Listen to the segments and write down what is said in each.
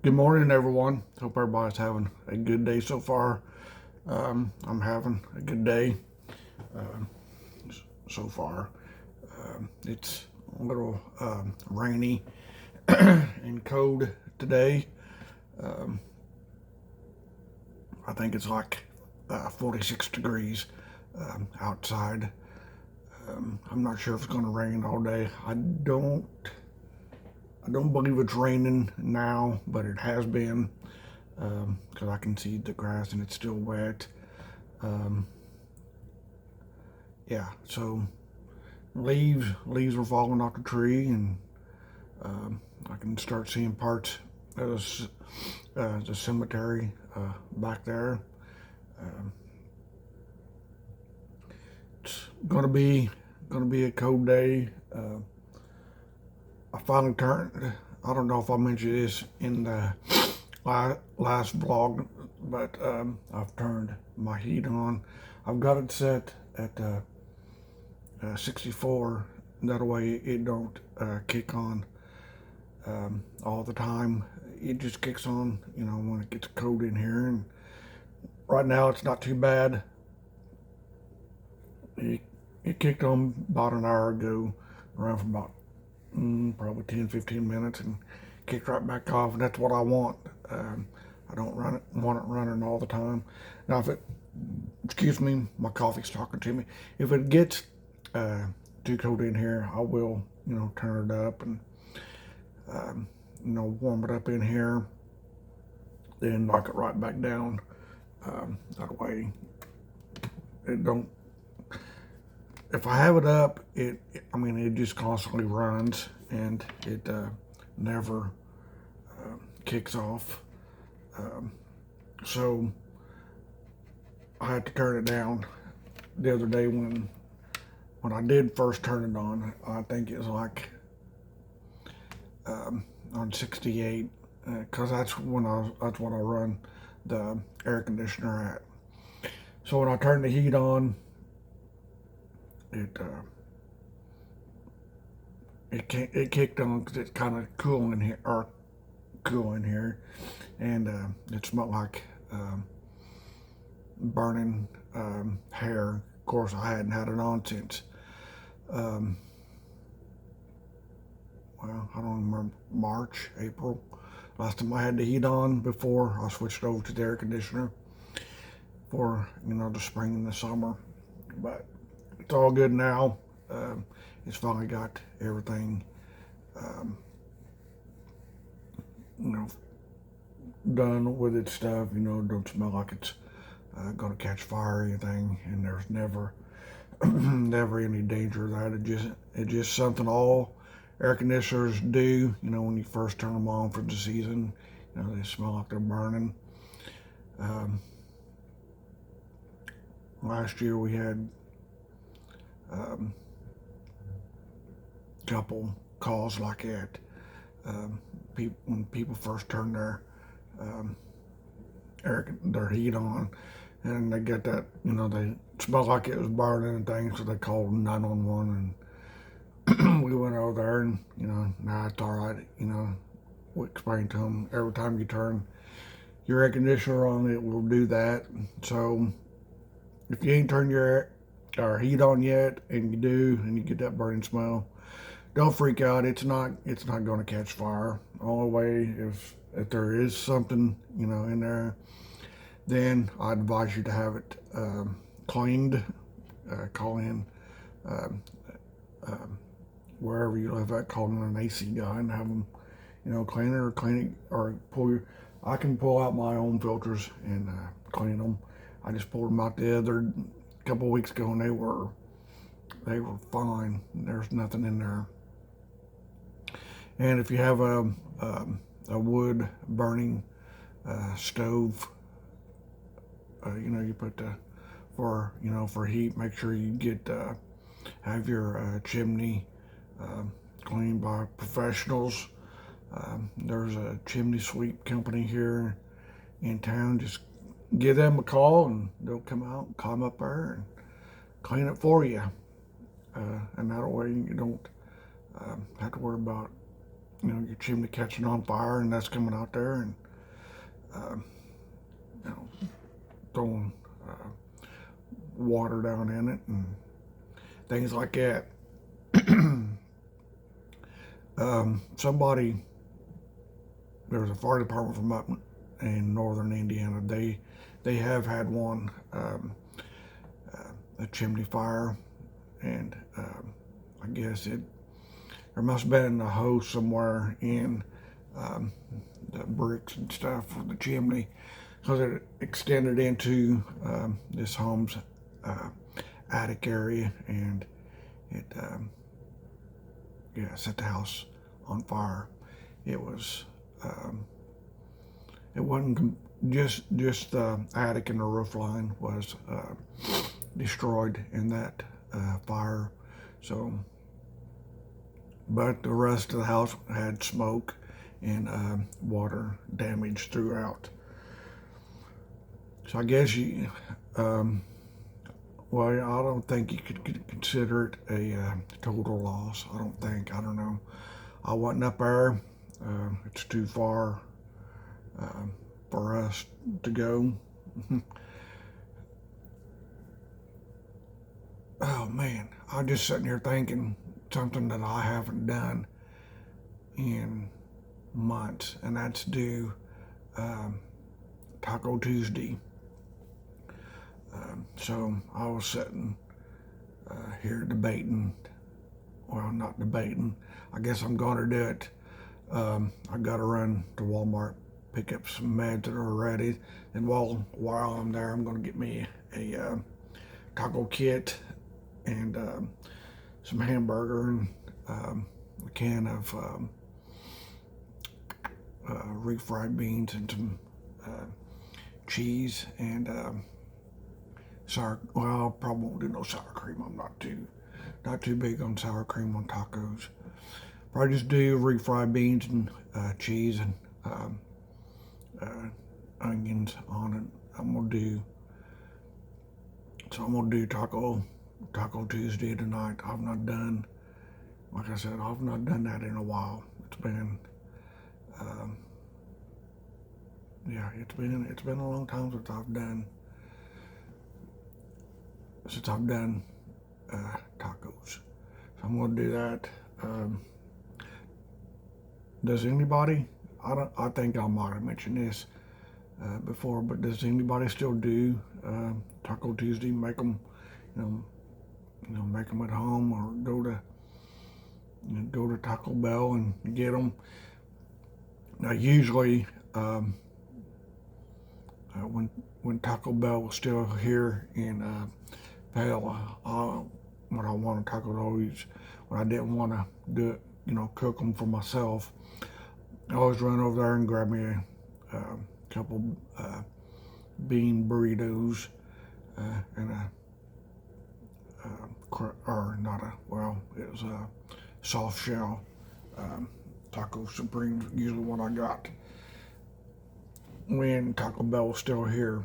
Good morning, everyone. Hope everybody's having a good day so far. I'm having a good day um, so far. It's a little rainy and cold today. Um, I think it's like 46 degrees outside. I'm not sure if it's going to rain all day. I don't believe it's raining now, but it has been because I can see the grass and it's still wet. Um, yeah, so leaves are falling off the tree, and I can start seeing parts of the cemetery back there. Um, it's gonna be a cold day. I finally turned. I don't know if I mentioned this in the last vlog, but I've turned my heat on. I've got it set at 64. That way it don't kick on all the time. It just kicks on, when it gets cold in here. And right now it's not too bad. It kicked on about an hour ago, around for about probably 10, 15 minutes, and kicked right back off. And that's what I want. I don't want it running all the time. Now, excuse me, my coffee's talking to me. If it gets too cold in here, I will, turn it up and, warm it up in here, then knock it right back down. That way it don't, if I have it up, it just constantly runs, and it never kicks off. So I had to turn it down the other day when I did first turn it on. I think it was like on 68, because that's what I run the air conditioner at. So when I turned the heat on, it kicked on because it's kind of cool in here, and it smelled like burning hair. Of course, I hadn't had it on since I don't remember, March, April. Last time I had the heat on before I switched over to the air conditioner for the spring and the summer. But it's all good now. It's finally got everything done with its stuff. Don't smell like it's gonna catch fire or anything, and there's never never any danger of that. It's just something all air conditioners do. When you first turn them on for the season, they smell like they're burning. Last year we had a couple calls like that. When people first turn their heat on, and they get that, they smelled like it was burning and things, so they called 911, and we went over there, and nah, it's all right. We explained to them, every time you turn your air conditioner on, it will do that. So if you ain't turned your heat on yet, and you do, and you get that burning smell, don't freak out. It's not going to catch fire. Only way, if there is something in there, then I advise you to have it cleaned. Call in wherever you live at, call in an AC guy and have them clean it, or I can pull out my own filters and clean them. I just pulled them out the other couple weeks ago, and they were fine. There's nothing in there. And if you have a wood burning stove, you put for heat, make sure you have your chimney cleaned by professionals. There's a chimney sweep company here in town. Just give them a call, and they'll come out and climb up there and clean it for you. And that way you don't have to worry about your chimney catching on fire and that's coming out there and uh, you know, throwing water down in it and things like that. Somebody, there was a fire department from up in northern Indiana. They have had one, a chimney fire, and I guess there must have been a hose somewhere in the bricks and stuff for the chimney, because it extended into this home's attic area, and it set the house on fire. It was it wasn't just the attic and the roof line was destroyed in that fire. So, but the rest of the house had smoke and water damage throughout. So I guess well, I don't think you could consider it a total loss. I don't know. I wasn't up there. It's too far for us to go. Oh man, I'm just sitting here thinking something that I haven't done in months, and that's do Taco Tuesday. So I was sitting here debating. Well, not debating. I guess I'm going to do it. I got to run to Walmart, pick up some meds that are ready, and while I'm there, I'm going to get me a taco kit and some hamburger and a can of refried beans and some cheese and sour. Well, I probably won't do no sour cream. I'm not too big on sour cream on tacos. Probably just do refried beans and cheese and onions on it. I'm gonna do Taco Tuesday tonight. I've not done, like I said, I've not done that in a while. It's been, it's been a long time since I've done tacos. So I'm gonna do that. Does anybody? I think I might have mentioned this before, but does anybody still do Taco Tuesday? Make them, make them at home, or go to Taco Bell and get them. Now, usually, when Taco Bell was still here in Pale, when I wanted tacos, always when I didn't want to do it, cook them for myself, I always run over there and grab me a couple bean burritos and it was a soft shell taco supreme. Usually what I got when Taco Bell was still here.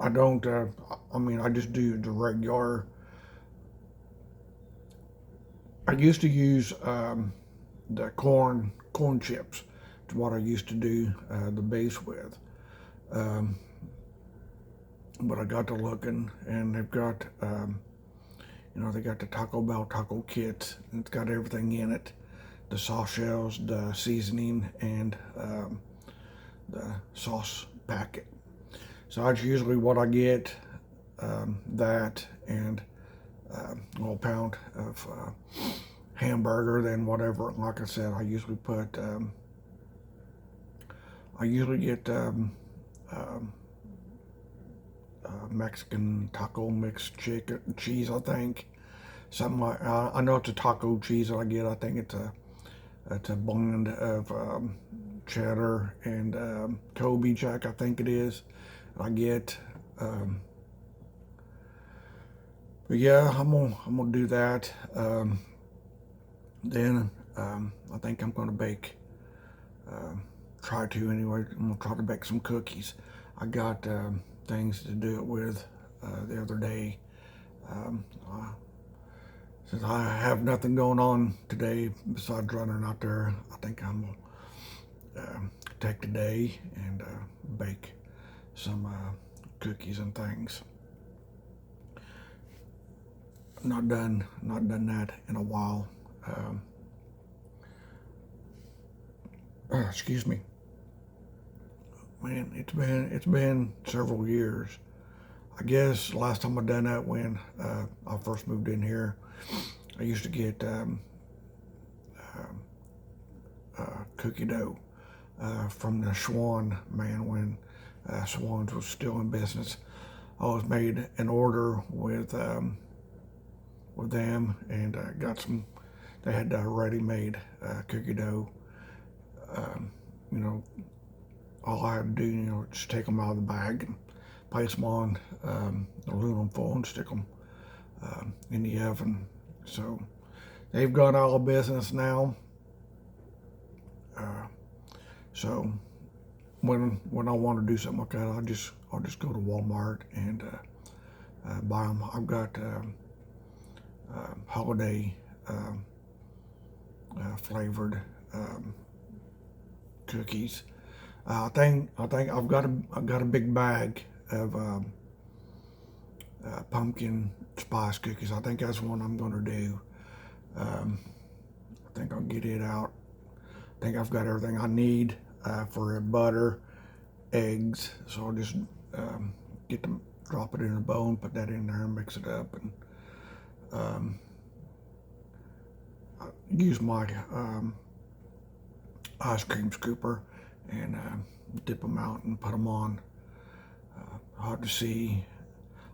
I don't. I just do the regular. I used to use the corn chips. It's what I used to do the base with. But I got to looking, and they've got, they got the Taco Bell taco kit, and it's got everything in it: the soft shells, the seasoning, and the sauce packet. So that's usually what I get. That and a little pound of hamburger, then whatever. Like I said, I usually get Mexican taco mixed chicken cheese. I think something like I know it's a taco cheese that I get. I think it's a blend of cheddar and Kobe Jack. I think it is. I get. But yeah, I'm gonna do that. Then I think I'm gonna bake. Try to anyway. I'm gonna try to bake some cookies. I got things to do it with the other day. since I have nothing going on today besides running out there, I think I'm gonna take the day and bake some cookies and things. Not done that in a while. Excuse me, man. It's been several years. I guess last time I done that when I first moved in here, I used to get cookie dough from the Schwan man when Schwan's was still in business. I always made an order with them and got some. They had ready-made cookie dough. You know, all I had to do, just take them out of the bag and place them on aluminum foil and stick them in the oven. So they've gone out of business now. So when I want to do something like that, I'll just go to Walmart and buy them. I've got holiday flavored cookies. I think I've got a big bag of pumpkin spice cookies. I think that's one I'm gonna do. I think I'll get it out. I think I've got everything I need for butter, eggs. So I'll just drop it in a bowl and put that in there and mix it up and use my ice cream scooper and dip them out and put them on. Hard to see.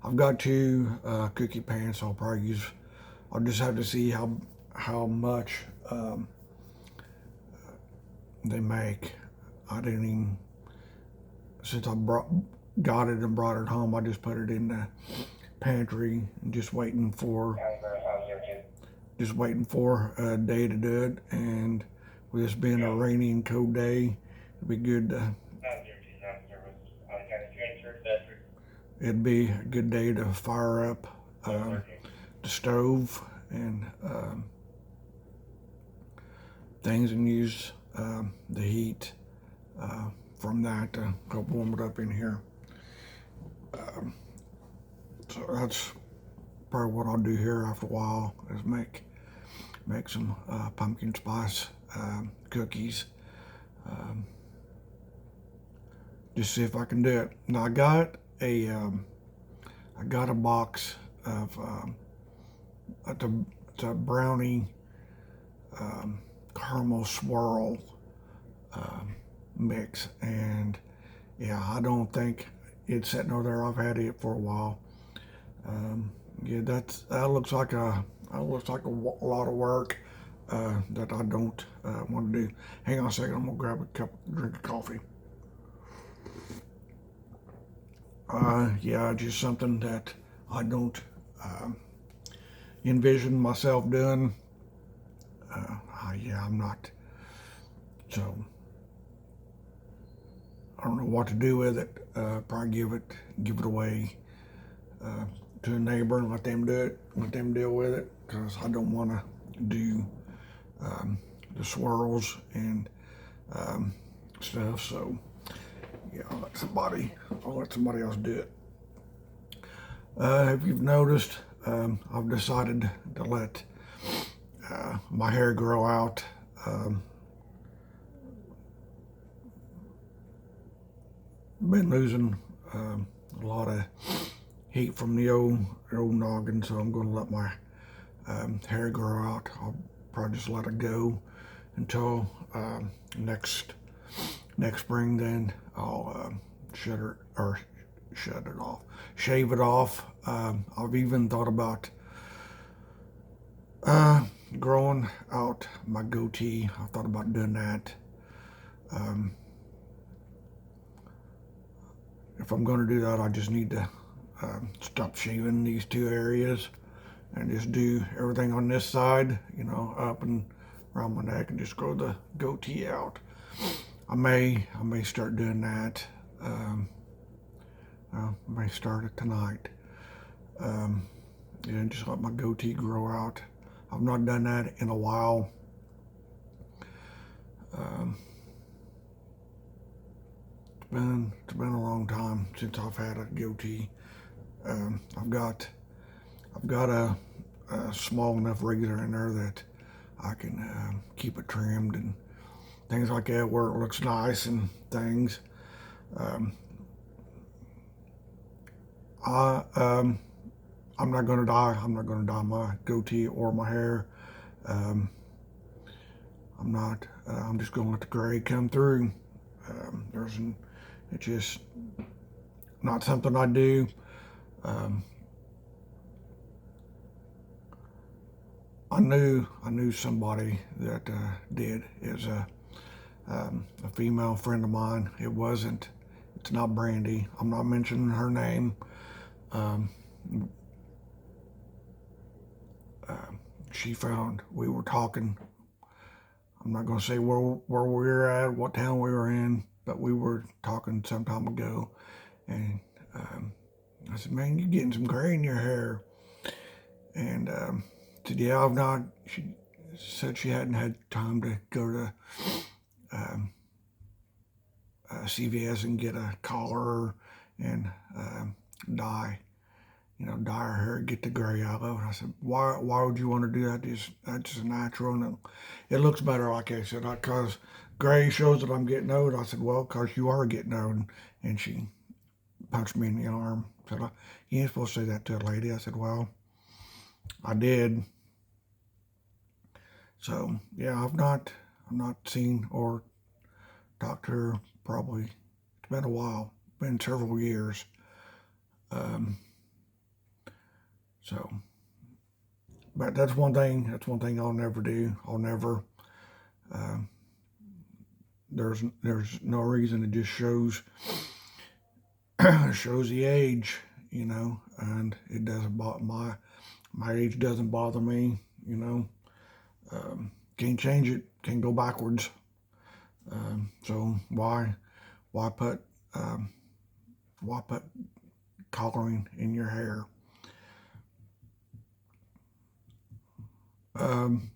I've got two cookie pans, so I'll just have to see how much they make. I didn't even, since I got it and brought it home, I just put it in the pantry and just waiting for a day to do it. And with this being a rainy and cold day, it'd be good to, it'd be a good day to fire up the stove and things and use the heat from that to help warm it up in here. So that's probably what I'll do here after a while, is make some pumpkin spice cookies. Just see if I can do it. Now I got a box of it's a brownie caramel swirl mix, and yeah, I don't think it's sitting over there. I've had it for a while. Yeah, that looks like a lot of work that I don't want to do. Hang on a second, I'm gonna grab a drink of coffee. Yeah, just something that I don't envision myself doing. Yeah, I'm not. So I don't know what to do with it. Probably give it away to a neighbor and let them do it. Let them deal with it, because I don't want to do the swirls and stuff. So yeah, I'll let somebody else do it. If you've noticed, I've decided to let my hair grow out. Been losing a lot of heat from the old noggin, so I'm going to let my hair grow out. I'll probably just let it go until next spring. Then I'll shave it off. I've even thought about growing out my goatee. I thought about doing that. If I'm going to do that, I just need to stop shaving these two areas and just do everything on this side, up and around my neck, and just grow the goatee out. I may start doing that. I may start it tonight. Yeah, just let my goatee grow out. I've not done that in a while. It's been a long time since I've had a goatee. I've got a small enough razor in there that I can keep it trimmed and things like that, where it looks nice and things. I'm not gonna dye. I'm not gonna dye my goatee or my hair. I'm not. I'm just gonna let the gray come through. It's just not something I do. I knew somebody that did. Is a female friend of mine. It's not Brandy. I'm not mentioning her name. We were talking. I'm not going to say where we were at, what town we were in, but we were talking some time ago. And I said, man, you're getting some gray in your hair. And said, yeah, I've not. She said she hadn't had time to go to CVS and get a collar and dye her hair, get the gray out of it. I said, why would you want to do that? That's just natural, and it looks better, like I said, because gray shows that I'm getting old. I said, well, because you are getting old. And she punched me in the arm. Said, you ain't supposed to say that to a lady. I said, well, I did. So yeah, I've not seen or talked to her. Probably it's been a while, been several years. So, but that's one thing I'll never do. I'll never. There's no reason. It just shows the age, and it doesn't bother my age doesn't bother me, Can't change it, can't go backwards. So why put coloring in your hair? I'm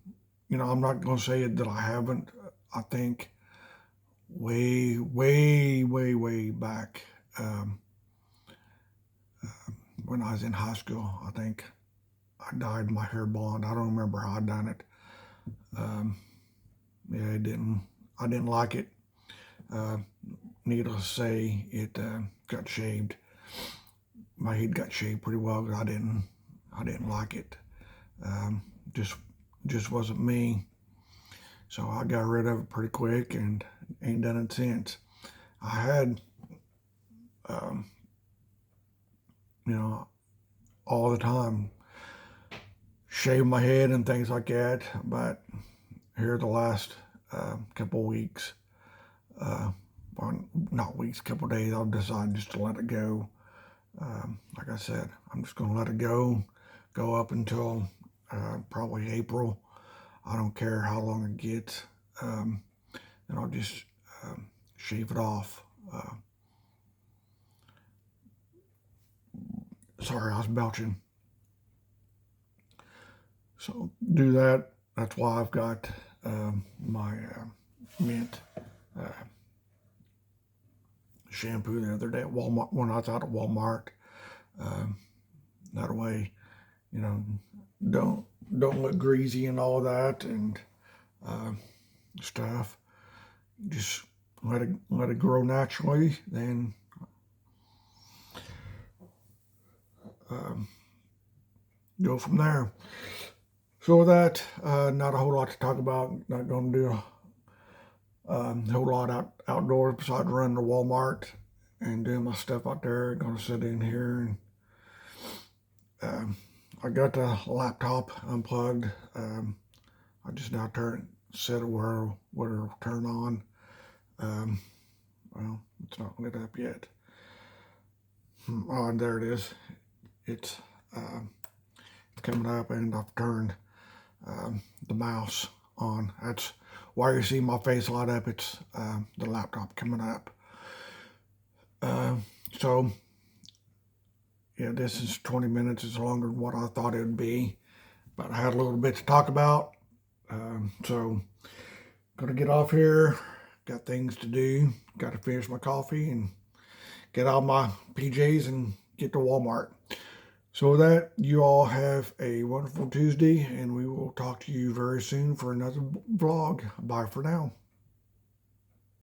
not going to say that I haven't. I think way back when I was in high school, I think I dyed my hair blonde. I don't remember how I done it. I didn't like it. Needless to say, it got shaved. My head got shaved pretty well, but I didn't like it. Just wasn't me. So I got rid of it pretty quick and ain't done it since. I had, all the time shave my head and things like that. But here the last couple weeks, not weeks, couple days, I've decided just to let it go. Like I said, I'm just going to let it go up until probably April. I don't care how long it gets. And I'll just shave it off. Sorry, I was belching. So do that. That's why I've got my mint shampoo the other day at Walmart, when I was out at Walmart. That way, don't look greasy and all of that and stuff. Just let it grow naturally. Then go from there. So with that, not a whole lot to talk about. Not going to do a whole lot outdoors besides running to Walmart and doing my stuff out there. Going to sit in here and I got the laptop unplugged. I just now set it where it'll turn on. Well, it's not lit up yet. Oh, and there it is. It's coming up, and I've turned the mouse on. That's why you see my face light up. It's the laptop coming up. So yeah, this is 20 minutes. It's longer than what I thought it would be, but I had a little bit to talk about. So, gonna get off here. Got things to do. Got to finish my coffee and get out my PJs and get to Walmart. So with that, you all have a wonderful Tuesday, and we will talk to you very soon for another vlog. Bye for now.